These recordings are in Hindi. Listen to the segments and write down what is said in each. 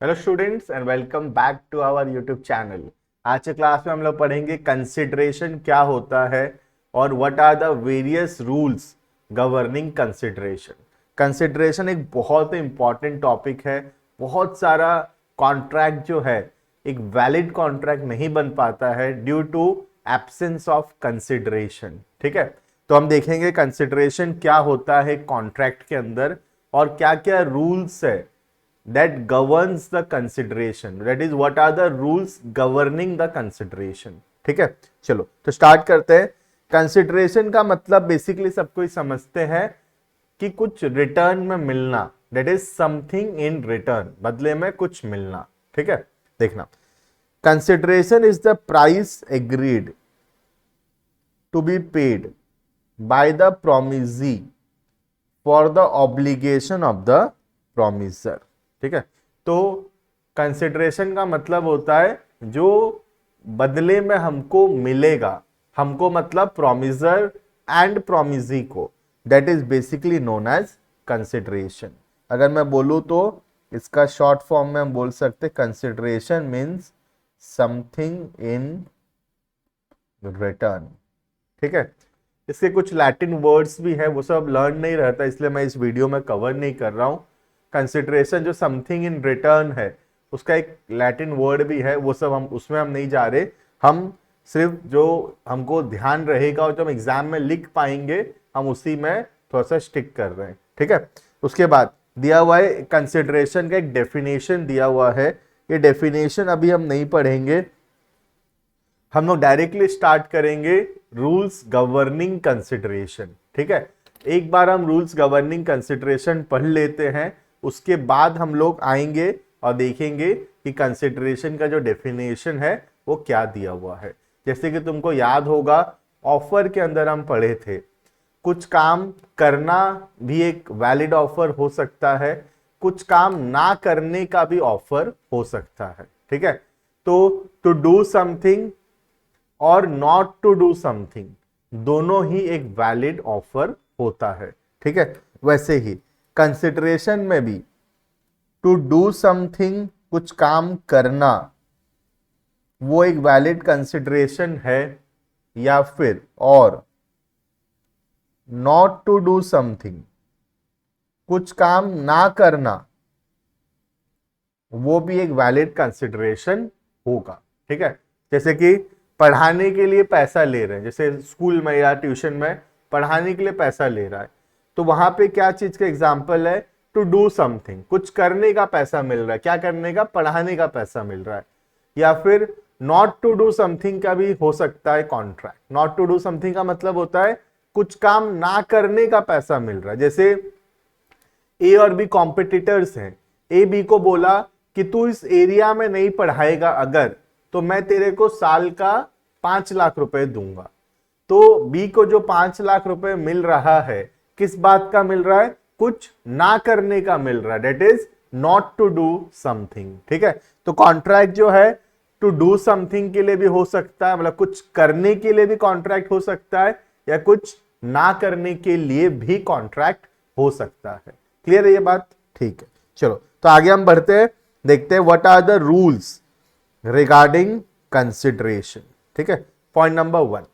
Hello students and welcome back to our YouTube channel. आज के क्लास में हम लोग पढ़ेंगे कंसिडरेशन क्या होता है और what are the various rules governing consideration. Consideration एक बहुत ही इंपॉर्टेंट टॉपिक है। बहुत सारा कॉन्ट्रैक्ट जो है एक वैलिड कॉन्ट्रैक्ट नहीं बन पाता है due to absence of consideration. ठीक है, तो हम देखेंगे कंसिडरेशन क्या होता है कॉन्ट्रैक्ट के अंदर और क्या क्या रूल्स है that governs the consideration, that is what are the rules governing the consideration। ठीक है, चलो तो स्टार्ट करते हैं। कंसिडरेशन का मतलब बेसिकली सब कोई समझते हैं कि कुछ रिटर्न में मिलना, that is something in return, बदले में कुछ मिलना। ठीक है, देखना, consideration is the price agreed to be paid by the promisee for the obligation of the promisor. ठीक है, तो कंसिडरेशन का मतलब होता है जो बदले में हमको मिलेगा, हमको मतलब प्रोमिसर एंड प्रोमिजी को, that is basically known as consideration. अगर मैं बोलूं तो इसका शॉर्ट फॉर्म में हम बोल सकते consideration means something in return. ठीक है, इसके कुछ लैटिन वर्ड्स भी है, वो सब लर्न नहीं रहता इसलिए मैं इस वीडियो में कवर नहीं कर रहा हूं। कंसिडरेशन जो समथिंग इन रिटर्न है उसका एक लैटिन वर्ड भी है, वो सब हम उसमें हम नहीं जा रहे। हम सिर्फ जो हमको ध्यान रहेगा और जो हम एग्जाम में लिख पाएंगे हम उसी में थोड़ा सा स्टिक कर रहे हैं। ठीक है, उसके बाद दिया हुआ है कंसिडरेशन का एक डेफिनेशन दिया हुआ है। ये डेफिनेशन अभी हम नहीं पढ़ेंगे, हम लोग डायरेक्टली स्टार्ट करेंगे रूल्स गवर्निंग कंसिडरेशन। ठीक है, एक बार हम रूल्स गवर्निंग कंसिडरेशन पढ़ लेते हैं, उसके बाद हम लोग आएंगे और देखेंगे कि कंसिडरेशन का जो डेफिनेशन है वो क्या दिया हुआ है। जैसे कि तुमको याद होगा ऑफर के अंदर हम पढ़े थे, कुछ काम करना भी एक वैलिड ऑफर हो सकता है, कुछ काम ना करने का भी ऑफर हो सकता है। ठीक है, तो टू डू समथिंग और नॉट टू डू समथिंग दोनों ही एक वैलिड ऑफर होता है। ठीक है, वैसे ही कंसिडरेशन में भी टू डू समथिंग, कुछ काम करना, वो एक वैलिड कंसिडरेशन है, या फिर और नॉट टू डू समथिंग, कुछ काम ना करना, वो भी एक वैलिड कंसिडरेशन होगा। ठीक है, जैसे कि पढ़ाने के लिए पैसा ले रहे हैं, जैसे स्कूल में या ट्यूशन में पढ़ाने के लिए पैसा ले रहा है, तो वहां पे क्या चीज का एग्जाम्पल है, टू डू समथिंग, कुछ करने का पैसा मिल रहा है, क्या करने का, पढ़ाने का पैसा मिल रहा है। या फिर नॉट टू डू समथिंग का भी हो सकता है contract. Not to do something का मतलब होता है कुछ काम ना करने का पैसा मिल रहा है। जैसे ए और बी कॉम्पिटिटर्स हैं, ए बी को बोला कि तू इस एरिया में नहीं पढ़ाएगा अगर, तो मैं तेरे को साल का 5 लाख रुपए दूंगा। तो बी को जो 5 लाख रुपए मिल रहा है किस बात का मिल रहा है, कुछ ना करने का मिल रहा है, that is not to do something. ठीक है, तो कॉन्ट्रैक्ट जो है टू डू समथिंग के लिए भी हो सकता है, मतलब कुछ करने के लिए भी कॉन्ट्रैक्ट हो सकता है, या कुछ ना करने के लिए भी कॉन्ट्रैक्ट हो सकता है। क्लियर है ये बात? ठीक है, चलो तो आगे हम बढ़ते हैं, देखते हैं what are the rules regarding consideration. ठीक है, point number 1,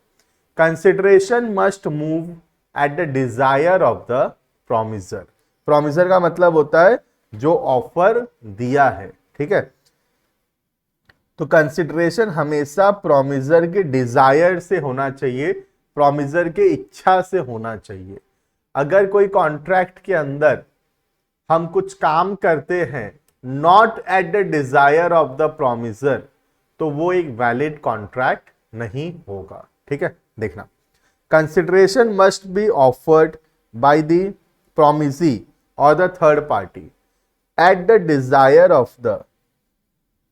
consideration must move at the desire of the promisor. Promisor का मतलब होता है जो ऑफर दिया है। ठीक है, तो कंसिडरेशन हमेशा प्रोमिसर के डिजायर से होना चाहिए, प्रोमिसर के इच्छा से होना चाहिए। अगर कोई कॉन्ट्रैक्ट के अंदर हम कुछ काम करते हैं not at the desire of the promisor, तो वो एक वैलिड कॉन्ट्रैक्ट नहीं होगा। ठीक है, देखना, consideration must be offered by the promisee और the third party at the desire of the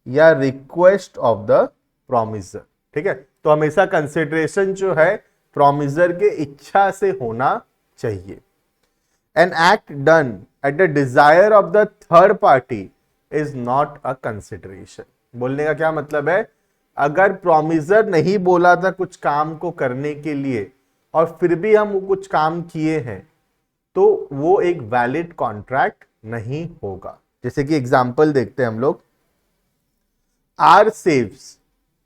या रिक्वेस्ट ऑफ द प्रोमिसर। ठीक है, तो हमेशा कंसिडरेशन जो है प्रोमिसर के इच्छा से होना चाहिए। An act done at the desire of the third party is not a consideration. बोलने का क्या मतलब है, अगर प्रोमिसर नहीं बोला था कुछ काम को करने के लिए और फिर भी हम कुछ काम किए हैं, तो वो एक वैलिड कॉन्ट्रैक्ट नहीं होगा। जैसे कि एग्जाम्पल देखते हैं हम लोग, R saves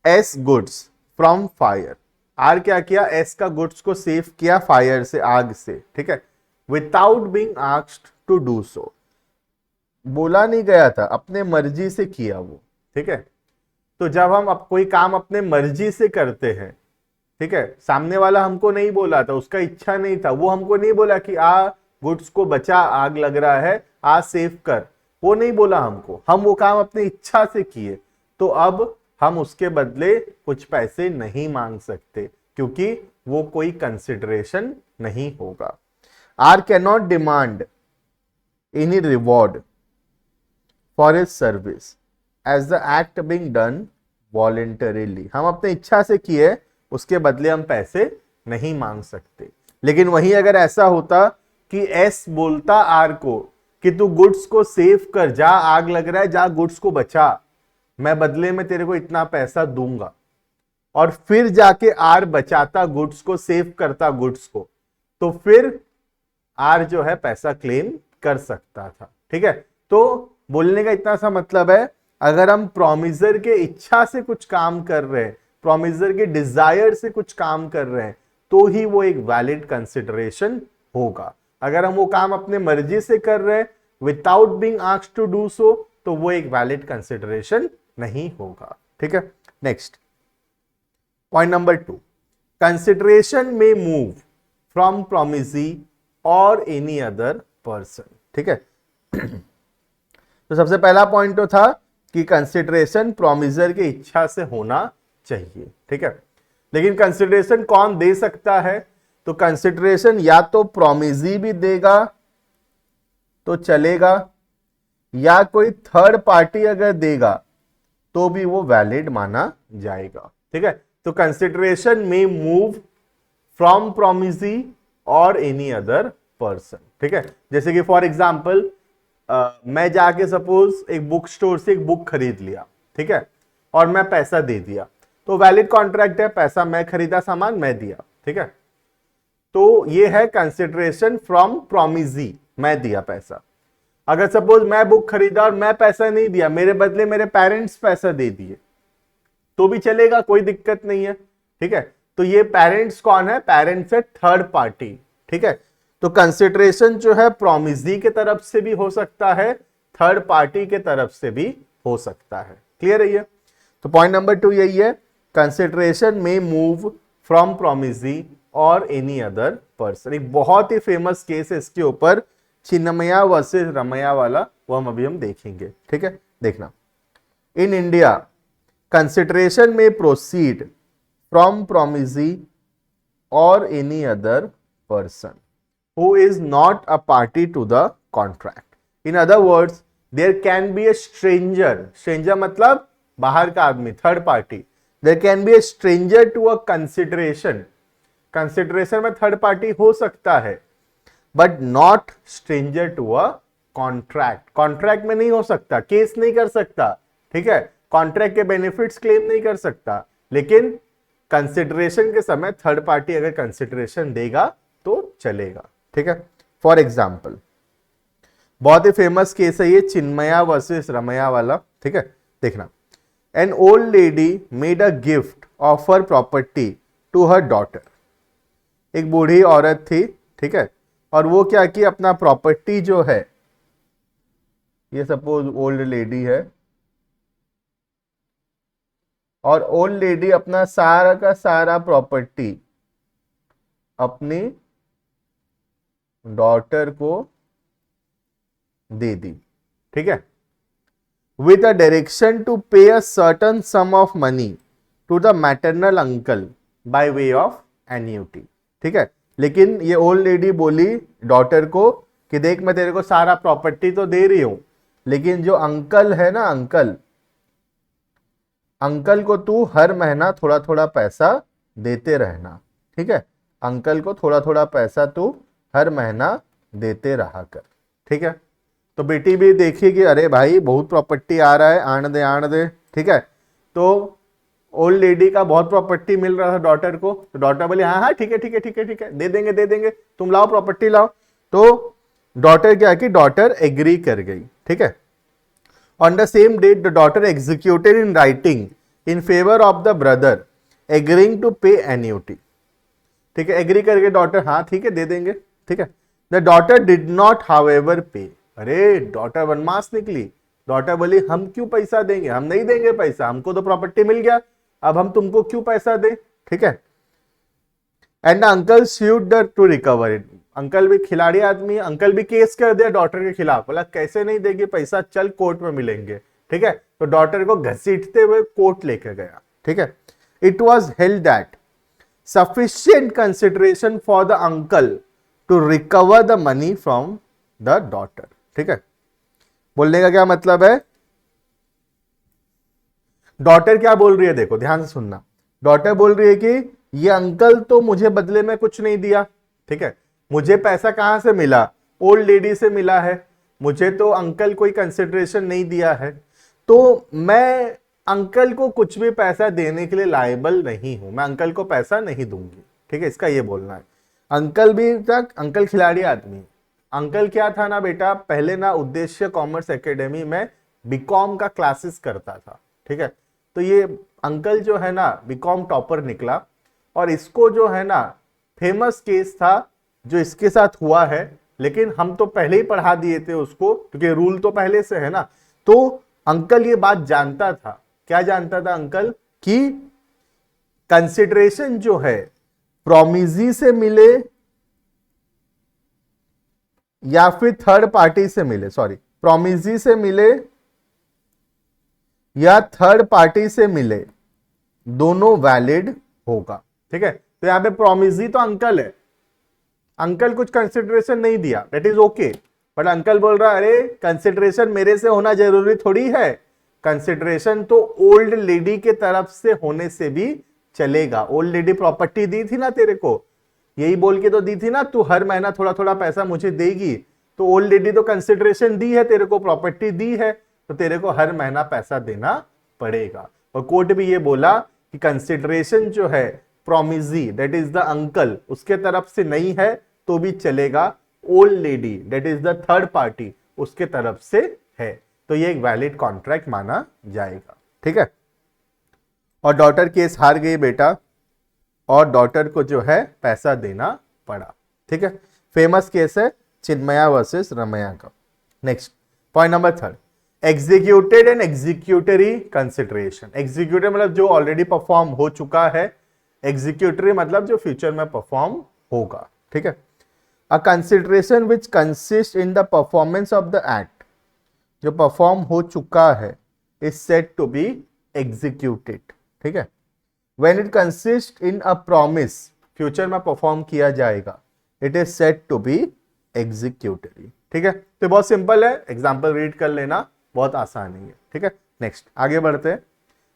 S goods from fire. R क्या किया, एस का गुड्स को सेव किया फायर से, आग से, ठीक है, without being asked to do so. बोला नहीं गया था, अपने मर्जी से किया वो, ठीक है। तो जब हम कोई काम अपने मर्जी से करते हैं, ठीक है, सामने वाला हमको नहीं बोला था, उसका इच्छा नहीं था, वो हमको नहीं बोला कि आ गुड्स को बचा, आग लग रहा है, आ सेव कर, वो नहीं बोला हमको, हम वो काम अपनी इच्छा से किए, तो अब हम उसके बदले कुछ पैसे नहीं मांग सकते, क्योंकि वो कोई कंसिडरेशन नहीं होगा। R can not demand any reward for his service as the act being done voluntarily. हम अपने इच्छा से किए, उसके बदले हम पैसे नहीं मांग सकते। लेकिन वहीं अगर ऐसा होता कि एस बोलता आर को कि तू गुड्स को सेव कर, जा आग लग रहा है, जा गुड्स को बचा, मैं बदले में तेरे को इतना पैसा दूंगा, और फिर जाके आर बचाता गुड्स को, सेव करता गुड्स को, तो फिर आर जो है पैसा क्लेम कर सकता था, ठीक है। तो बोलने का इतना सा मतलब है, अगर हम प्रोमिसर के इच्छा से कुछ काम कर रहे हैं, प्रोमिसर के डिजायर से कुछ काम कर रहे हैं, तो ही वो एक वैलिड कंसिडरेशन होगा। अगर हम वो काम अपने मर्जी से कर रहे हैं without being asked to do so, तो वो एक वैलिड कंसिडरेशन नहीं होगा, ठीक है। नेक्स्ट पॉइंट नंबर 2, कंसिडरेशन में मूव फ्रॉम प्रोमिसी और एनी अदर पर्सन, ठीक है। तो सबसे पहला पॉइंट तो था कि कंसिडरेशन प्रोमिसर की इच्छा से होना चाहिए, ठीक है। लेकिन कंसिडरेशन कौन दे सकता है, तो कंसिडरेशन या तो प्रोमिसी भी देगा तो चलेगा, या कोई थर्ड पार्टी अगर देगा तो भी वो वैलिड माना जाएगा, ठीक है। तो कंसिडरेशन में मूव फ्रॉम प्रोमिसी और एनी अदर पर्सन, ठीक है। जैसे कि फॉर एग्जाम्पल मैं जाके सपोज एक बुक स्टोर से एक बुक खरीद लिया, ठीक है, और मैं पैसा दे दिया, तो वैलिड कॉन्ट्रैक्ट है, पैसा मैं खरीदा, सामान मैं दिया, ठीक है। तो ये है कंसिडरेशन फ्रॉम प्रोमिसी, मैं दिया पैसा। अगर सपोज मैं बुक खरीदा और मैं पैसा नहीं दिया, मेरे बदले मेरे पेरेंट्स पैसा दे दिए, तो भी चलेगा, कोई दिक्कत नहीं है, ठीक है। तो ये पेरेंट्स कौन है, पेरेंट्स है थर्ड पार्टी, ठीक है। तो कंसिडरेशन जो है प्रोमिसी के तरफ से भी हो सकता है, थर्ड पार्टी के तरफ से भी हो सकता है। क्लियर है ये? तो पॉइंट नंबर 2 यही है, कंसिडरेशन में मूव फ्रॉम प्रोमिसी और एनी अदर पर्सन। एक बहुत ही फेमस केस है इसके ऊपर, चिन्मया वर्सेस रमैया वाला, वो हम देखेंगे, ठीक है। देखना, इन इंडिया कंसिडरेशन में प्रोसीड फ्रॉम प्रोमिसी और any other person who is not a party to the contract. In other words, there can be a stranger. Stranger मतलब बाहर का आदमी, third party. There can be a stranger to a consideration. Consideration में third party हो सकता है, but not stranger to a contract. Contract में नहीं हो सकता, केस नहीं कर सकता, ठीक है, कॉन्ट्रैक्ट के बेनिफिट्स क्लेम नहीं कर सकता, लेकिन कंसिडरेशन के समय थर्ड पार्टी अगर कंसिडरेशन देगा तो चलेगा, ठीक है। फॉर एग्जाम्पल, बहुत ही फेमस केस है ये, चिन्मया वर्सेस रमैया वाला, ठीक है। देखना, an old lady made a gift of her property to her daughter. एक बूढ़ी औरत थी, ठीक है, और वो क्या की, अपना प्रॉपर्टी जो है, ये सपोज ओल्ड लेडी है, और ओल्ड लेडी अपना सारा का सारा प्रॉपर्टी अपनी डॉटर को दे दी, ठीक है, with a direction to pay a certain sum of money to the maternal uncle by way of annuity, ठीक है। लेकिन ये ओल्ड लेडी बोली डॉटर को कि देख, मैं तेरे को सारा प्रॉपर्टी तो दे रही हूं, लेकिन जो अंकल है ना, अंकल को तू हर महीना थोड़ा थोड़ा पैसा देते रहना, ठीक है, अंकल को थोड़ा थोड़ा पैसा तू हर महीना देते रहा कर, ठीक है। तो बेटी भी देखी कि अरे भाई बहुत प्रॉपर्टी आ रहा है, आण दे, ठीक है। तो ओल्ड लेडी का बहुत प्रॉपर्टी मिल रहा था डॉटर को, तो डॉटर बोली हाँ हाँ ठीक है, दे देंगे, तुम लाओ प्रॉपर्टी लाओ। तो डॉटर क्या की, डॉटर एग्री कर गई, ठीक है। On the same date the daughter executed in writing in favour of the brother agreeing to pay annuity. ठीक है, एग्री करके डॉटर हाँ ठीक है दे देंगे। ठीक है, the daughter did not however पे। अरे डॉटर बनमास निकली, डॉटर बोली हम क्यों पैसा देंगे, हम नहीं देंगे पैसा, हमको तो प्रॉपर्टी मिल गया, अब हम तुमको क्यों पैसा दें। ठीक है, and uncle sued the two recover it. Uncle भी खिलाड़ी आदमी है, अंकल भी केस कर दिया डॉटर के खिलाफ, बोला कैसे नहीं देगी पैसा, चल कोर्ट में मिलेंगे। ठीक है, तो डॉटर को घसीटते हुए कोर्ट लेके गया। ठीक है, it was held that sufficient consideration for the uncle to recover the money from the daughter। ठीक है, बोलने का क्या मतलब है, डॉटर क्या बोल रही है, देखो ध्यान से सुनना। डॉटर बोल रही है कि ये अंकल तो मुझे बदले में कुछ नहीं दिया। ठीक है, मुझे पैसा कहां से मिला, ओल्ड लेडी से मिला है, मुझे तो अंकल कोई कंसिडरेशन नहीं दिया है, तो मैं अंकल को कुछ भी पैसा देने के लिए लायबल नहीं हूं, मैं अंकल को पैसा नहीं दूंगी। ठीक है, इसका ये बोलना है। अंकल भी तक, अंकल खिलाड़ी आदमी, अंकल क्या था ना बेटा, पहले ना उद्देश्य कॉमर्स एकेडमी में बीकॉम का क्लासेस करता था। ठीक है, तो ये अंकल जो है ना बीकॉम टॉपर निकला, और इसको जो है ना फेमस केस था जो इसके साथ हुआ है, लेकिन हम तो पहले ही पढ़ा दिए थे उसको, क्योंकि रूल तो पहले से है ना। तो अंकल ये बात जानता था, क्या जानता था अंकल, कि कंसिडरेशन जो है प्रोमिजी से मिले या फिर थर्ड पार्टी से मिले, सॉरी प्रोमिजी से मिले या थर्ड पार्टी से मिले, दोनों वैलिड होगा। ठीक है, तो यहां पे प्रोमिजी तो अंकल है, अंकल कुछ कंसिडरेशन नहीं दिया, that is okay, but uncle बोल रहा है अरे कंसिडरेशन मेरे से होना जरूरी थोड़ी है, कंसिडरेशन तो ओल्ड लेडी के तरफ से होने से भी चलेगा। ओल्ड लेडी प्रॉपर्टी दी थी ना तेरे को, यही बोल के तो दी थी ना, तू हर महीना थोड़ा थोड़ा पैसा मुझे देगी, तो ओल्ड लेडी तो कंसिडरेशन दी है तेरे को, प्रॉपर्टी दी है, तो तेरे को हर महीना पैसा देना पड़ेगा। और कोर्ट भी ये बोला कि कंसिडरेशन जो है प्रोमिजी दैट इज द अंकल उसके तरफ से नहीं है तो भी चलेगा, old lady that is the third party उसके तरफ से है, तो ये एक वैलिड कॉन्ट्रैक्ट माना जाएगा। ठीक है, और डॉटर केस हार गई बेटा, और डॉटर को जो है पैसा देना पड़ा। ठीक है, फेमस केस है चिन्मया वर्सेस रमया का। Next point number 3, executed and executory consideration. Executed मतलब जो ऑलरेडी परफॉर्म हो चुका है, एग्जीक्यूटरी मतलब जो फ्यूचर में परफॉर्म होगा। ठीक है, a consideration which consist in the performance of the act, जो परफॉर्म हो चुका है, is said to be executed. ठीक है, when it consist in a promise, future में परफॉर्म किया जाएगा, it is said to be executory. ठीक है, तो बहुत सिंपल है, एग्जांपल रीड कर लेना, बहुत आसान है। ठीक है, नेक्स्ट आगे बढ़ते हैं।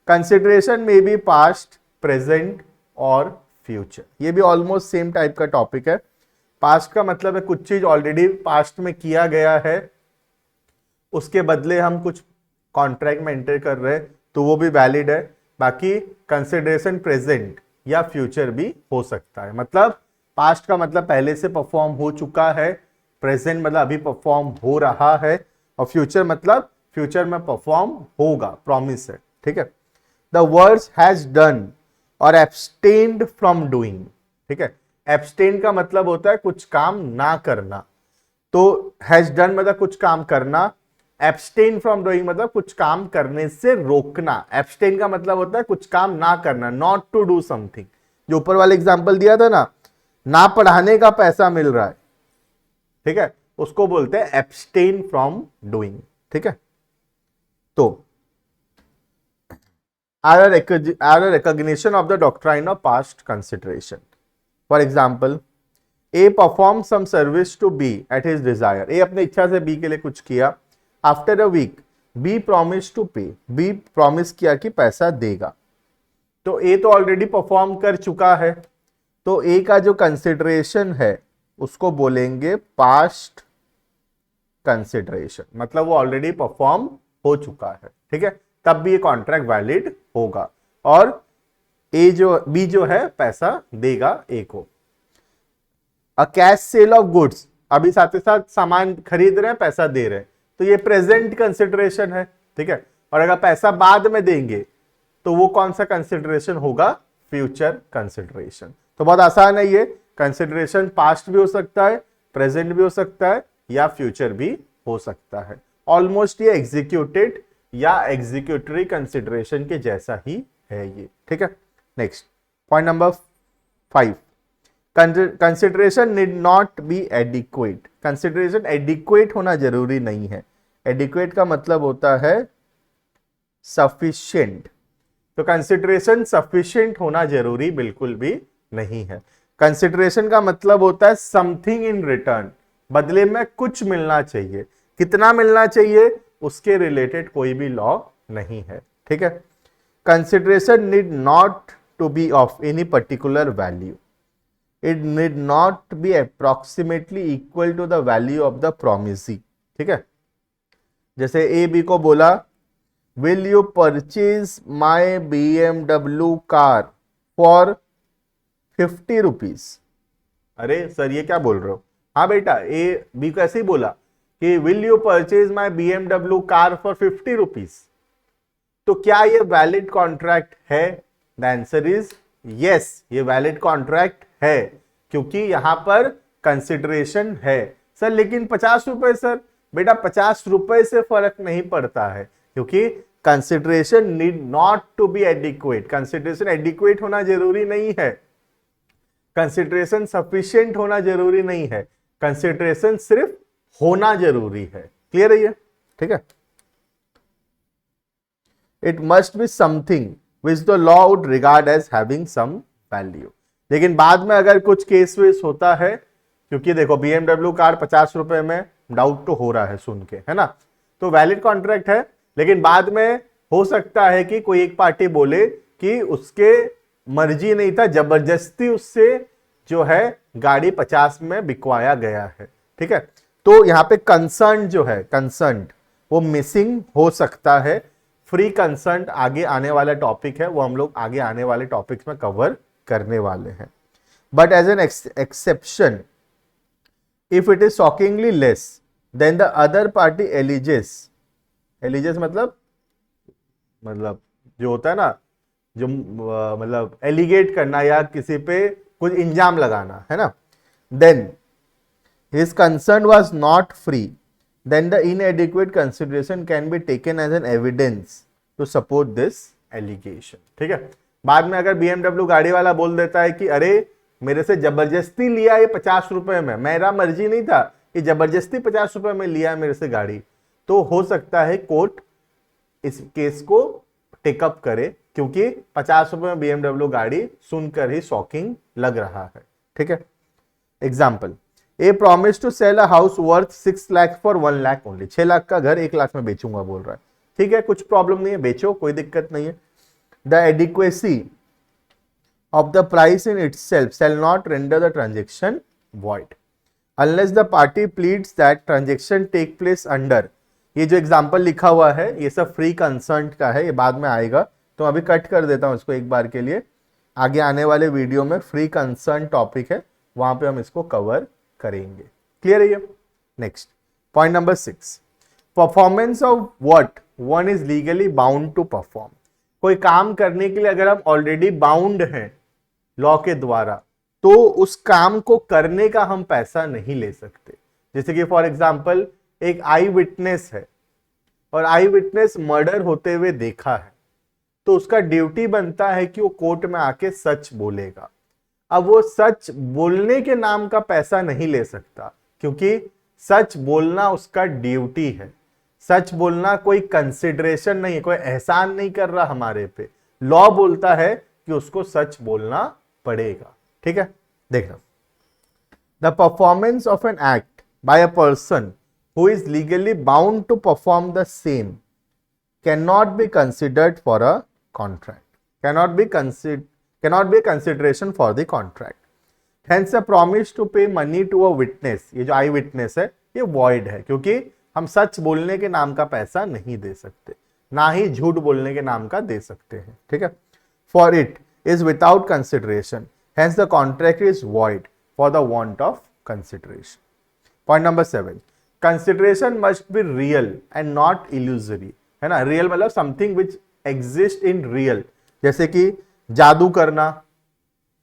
कंसिडरेशन में बी पास्ट, प्रेजेंट और फ्यूचर, ये भी ऑलमोस्ट सेम टाइप का टॉपिक है। पास्ट का मतलब है कुछ चीज ऑलरेडी पास्ट में किया गया है, उसके बदले हम कुछ कॉन्ट्रैक्ट में एंटर कर रहे हैं, तो वो भी वैलिड है। बाकी कंसिडरेशन प्रेजेंट या फ्यूचर भी हो सकता है, मतलब पास्ट का मतलब पहले से परफॉर्म हो चुका है, प्रेजेंट मतलब अभी परफॉर्म हो रहा है, और फ्यूचर मतलब फ्यूचर में परफॉर्म होगा, प्रॉमिस है। ठीक है, the words has done or abstained from doing. ठीक है, एब्सटेन का मतलब होता है कुछ काम ना करना, तो हैज डन मतलब कुछ काम करना, एब्सटेन फ्रॉम डूइंग मतलब कुछ काम करने से रोकना। एब्सटेन का मतलब होता है कुछ काम ना करना, नॉट टू डू समथिंग। जो ऊपर वाले एग्जांपल दिया था ना पढ़ाने का पैसा मिल रहा है, ठीक है, उसको बोलते हैं एब्सटेन फ्रॉम डूइंग। ठीक है, तो are recognition of the doctrine of past consideration. For example, A perform some service to B at his desire. A अपने इच्छा से बी के लिए कुछ किया, after a week B promise to pay, B promise किया कि पैसा देगा, तो ए तो ऑलरेडी परफॉर्म कर चुका है, तो ए का जो कंसिडरेशन है उसको बोलेंगे पास्ट कंसिडरेशन, मतलब वो ऑलरेडी परफॉर्म हो चुका है। ठीक है, तब भी ये कॉन्ट्रैक्ट वैलिड होगा, और बी जो है पैसा देगा ए को। A cash cell of goods, अभी साथ ही साथ सामान खरीद रहे हैं, पैसा दे रहे हैं, तो ये प्रेजेंट कंसिडरेशन है, ठीक है। और अगर पैसा बाद में देंगे तो वो कौन सा कंसिडरेशन होगा, फ्यूचर कंसिडरेशन। तो बहुत आसान है ये, कंसिडरेशन पास्ट भी हो सकता है, प्रेजेंट भी हो सकता है, या फ्यूचर भी हो सकता है। ऑलमोस्ट ये एग्जीक्यूटेड या एग्जीक्यूटरी कंसिडरेशन के जैसा ही है ये, ठीक है। Next point number 5, consideration need not B adequate. Consideration adequate होना जरूरी नहीं है। एडिक्वेट का मतलब होता है सफिशिएंट। तो कंसिडरेशन सफिशिएंट होना जरूरी बिल्कुल भी नहीं है। कंसिडरेशन का मतलब होता है समथिंग इन रिटर्न, बदले में कुछ मिलना चाहिए। कितना मिलना चाहिए उसके रिलेटेड कोई भी लॉ नहीं है, ठीक है। Consideration need not to be of any particular value, it need not be approximately equal to the value of the promisee, ठीक है। जैसे ए बी को बोला will you purchase my BMW car for 50 rupees. अरे सर ये क्या बोल रहे हो, हाँ बेटा, ए बी को ऐसे ही बोला कि will you purchase my BMW car for 50 rupees. तो क्या ये वैलिड कॉन्ट्रैक्ट है? द आंसर इज यस, ये वैलिड कॉन्ट्रैक्ट है, क्योंकि यहां पर कंसिडरेशन है। सर लेकिन 50 रुपए, सर बेटा 50 रुपए से फर्क नहीं पड़ता है, क्योंकि consideration need not to be adequate. Consideration adequate होना जरूरी नहीं है, कंसिडरेशन सफिशिएंट होना जरूरी नहीं है, कंसिडरेशन सिर्फ होना जरूरी है। क्लियर है ये, ठीक है। It must be something which the law would regard as having some value. लेकिन बाद में अगर कुछ केस वेस होता है, क्योंकि देखो BMW कार 50 रुपए में डाउट तो हो रहा है सुन के, है ना, तो वैलिड कॉन्ट्रैक्ट है। लेकिन बाद में हो सकता है कि कोई एक पार्टी बोले कि उसके मर्जी नहीं था, जबरदस्ती उससे जो है गाड़ी 50 में बिकवाया गया है, ठीक है। तो यहाँ पे कंसर्न जो है, कंसर्न वो मिसिंग हो सकता है। फ्री कंसर्न आगे आने वाला टॉपिक है, वो हम लोग आगे आने वाले टॉपिक्स में कवर करने वाले हैं। But as an exception, if it is shockingly less than the other party alleges. Alleges मतलब जो होता है ना, जो मतलब एलिगेट करना या किसी पे कुछ इंजाम लगाना, है ना। Then his concern was not free, then the inadequate consideration can be taken as an evidence to support this allegation, ठीक है। बाद में अगर BMW गाड़ी वाला बोल देता है कि अरे मेरे से जबरदस्ती लिया ये 50 रुपए में, मेरा मर्जी नहीं था, ये जबरदस्ती 50 रुपए में लिया मेरे से गाड़ी, तो हो सकता है कोर्ट इस केस को टेकअप करे, क्योंकि 50 रुपए में BMW गाड़ी सुनकर ही शॉकिंग लग रहा है, ठीक है। Example, a promise to sell a house worth 6 lakh for 1 lakh only. 6 lakh का घर 1 लाख में बेचूंगा बोल रहा है, ठीक है, कुछ प्रॉब्लम नहीं है, बेचो, कोई दिक्कत नहीं है। The adequacy of the price in itself shall not render the transaction void unless the party pleads that transaction take place under. ये जो एग्जाम्पल लिखा हुआ है ये सब फ्री कंसर्ट का है, ये बाद में आएगा, तो अभी कट कर देता हूं इसको एक बार के लिए। आगे आने वाले वीडियो में फ्री कंसर्न टॉपिक है, वहां पे हम इसको कवर करेंगे। क्लियर है ये। Next point number 6, performance of what one is legally bound to perform. कोई काम करने के लिए अगर हम ऑलरेडी बाउंड हैं लॉ के द्वारा, तो उस काम को करने का हम पैसा नहीं ले सकते। जैसे कि फॉर एग्जांपल एक आई विटनेस है और आई विटनेस मर्डर होते हुए देखा है, तो उसका ड्यूटी बनता है कि वो कोर्ट में आके सच बोलेगा। अब वो सच बोलने के नाम का पैसा नहीं ले सकता, क्योंकि सच बोलना उसका ड्यूटी है। सच बोलना कोई कंसिडरेशन नहीं है, कोई एहसान नहीं कर रहा हमारे पे। लॉ बोलता है कि उसको सच बोलना पड़ेगा, ठीक है। देखना, the performance of an act by a person who is legally bound to perform the same can not be considered for a contract, cannot be a consideration for the contract. Hence a promise to pay money to a witness, ये जो आई विटनेस है ये void है, क्योंकि हम सच बोलने के नाम का पैसा नहीं दे सकते, ना ही झूठ बोलने के नाम का दे सकते हैं, ठीक है। For it is without consideration, hence the contract is void for the want of consideration. Point number 7, consideration must be real and not illusory है ना। रियल मतलब something which exist in real, जैसे कि जादू करना,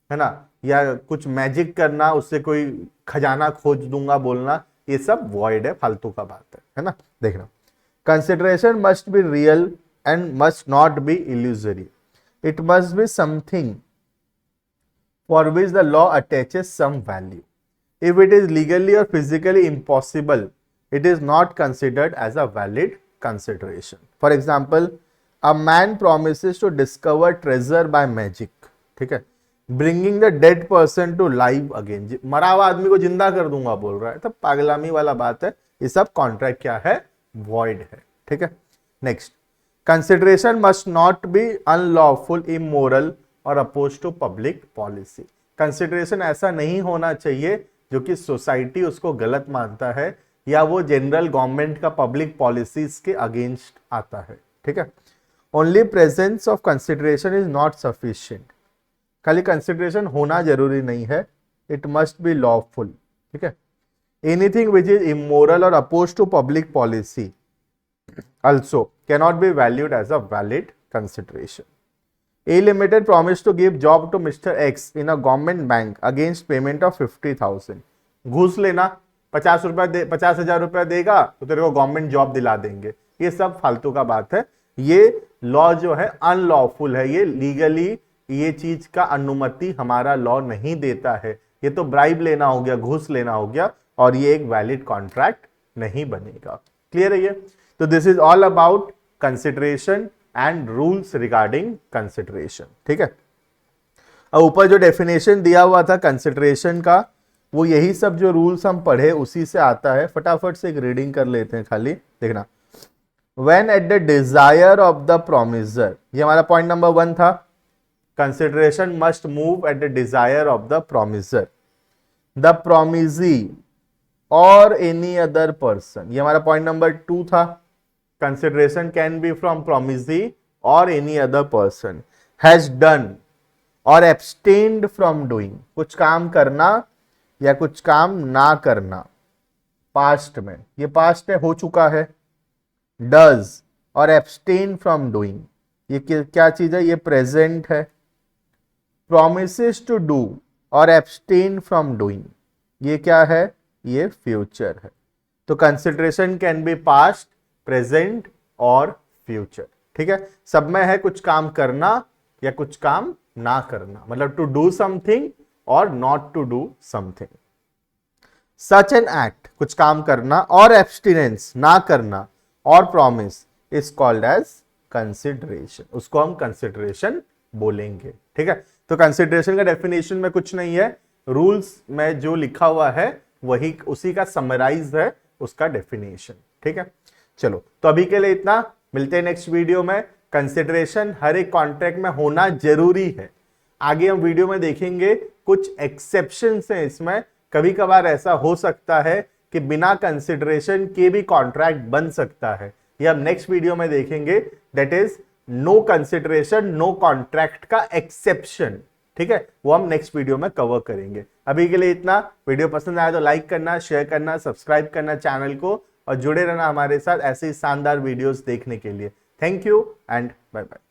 है ना, या कुछ मैजिक करना, उससे कोई खजाना खोज दूंगा बोलना, ये सब वॉइड है, फालतू का बात है ना। देखना, consideration must be real and must not be illusory, it must be something for which the law attaches some value. If it is legally or physically impossible, it is not considered as a valid consideration. For example, a man promises to discover treasure by magic, ठीक है, bringing the dead person to life again. मरा हुआ आदमी को जिंदा कर दूंगा बोल रहा है, तब पागलामी वाला बात है, ये सब कॉन्ट्रैक्ट क्या है, void है, ठीक है। Next, consideration must not be unlawful, immoral और oppose to public policy. Consideration ऐसा नहीं होना चाहिए जो कि सोसाइटी उसको गलत मानता है या वो जनरल गवर्नमेंट का पब्लिक पॉलिसीज के अगेंस्ट आता है, ठीक है। Only presence of consideration is not sufficient, खाली कंसिडरेशन होना जरूरी नहीं है, इट मस्ट बी लॉफुल, ठीक है। एनीथिंग विच इज इमोरल और oppose to public policy also cannot be valued as a valid consideration. A Limited promised to give job to Mr. X in a government bank against payment of 50,000. घूस लेना, 50,000 रुपया देगा तो तेरे को गवर्नमेंट जॉब दिला देंगे, ये सब फालतू का बात है। ये लॉ जो है अनलॉफुल है, ये लीगली ये चीज का अनुमति हमारा लॉ नहीं देता है, ये तो ब्राइब लेना हो गया, घूस लेना हो गया, और ये एक वैलिड कॉन्ट्रैक्ट नहीं बनेगा। क्लियर है ये? तो this is all about consideration and rules regarding consideration, ठीक है। अब ऊपर जो डेफिनेशन दिया हुआ था कंसिडरेशन का, वो यही सब जो रूल्स हम पढ़े उसी से आता है। फटाफट से एक रीडिंग कर लेते हैं, खाली देखना। When at the desire of the promisor, ये हमारा पॉइंट नंबर 1 था, consideration must move at the desire of the promisor, the promisee और एनी अदर पर्सन, ये हमारा पॉइंट नंबर 2 था। Consideration can be from promisee और any other person, has done or abstained from doing, कुछ काम करना या कुछ काम ना करना, पास्ट में, ये पास्ट है, हो चुका है। डज और एब्सटेन फ्रॉम डूइंग, ये क्या चीज है, ये प्रेजेंट है। प्रोमिसेस टू डू और एब्सटेन फ्रॉम डूइंग, ये क्या है, ये फ्यूचर है। तो consideration can B past, present और फ्यूचर, ठीक है। सब में है कुछ काम करना या कुछ काम ना करना, मतलब टू डू समथिंग और not to do something. Such an act, कुछ काम करना, और एब्सटिनेंस, ना करना, और promise is called as consideration, उसको हम कंसिडरेशन बोलेंगे, ठीक है। तो कंसिडरेशन का डेफिनेशन में कुछ नहीं है, रूल्स में जो लिखा हुआ है वही उसी का समराइज है उसका डेफिनेशन, ठीक है। चलो, तो अभी के लिए इतना, मिलते हैं नेक्स्ट वीडियो में। कंसिडरेशन हर एक कॉन्ट्रैक्ट में होना जरूरी है। आगे हम वीडियो में देखेंगे कुछ एक्सेप्शंस हैं इसमें, कभी कभार ऐसा हो सकता है कि बिना कंसिडरेशन के भी कॉन्ट्रैक्ट बन सकता है, ये हम नेक्स्ट वीडियो में देखेंगे। That is no consideration no contract का एक्सेप्शन, ठीक है, वो हम नेक्स्ट वीडियो में कवर करेंगे। अभी के लिए इतना। वीडियो पसंद आया तो लाइक करना, शेयर करना, सब्सक्राइब करना चैनल को, और जुड़े रहना हमारे साथ ऐसे ही शानदार वीडियोस देखने के लिए। Thank you and bye bye.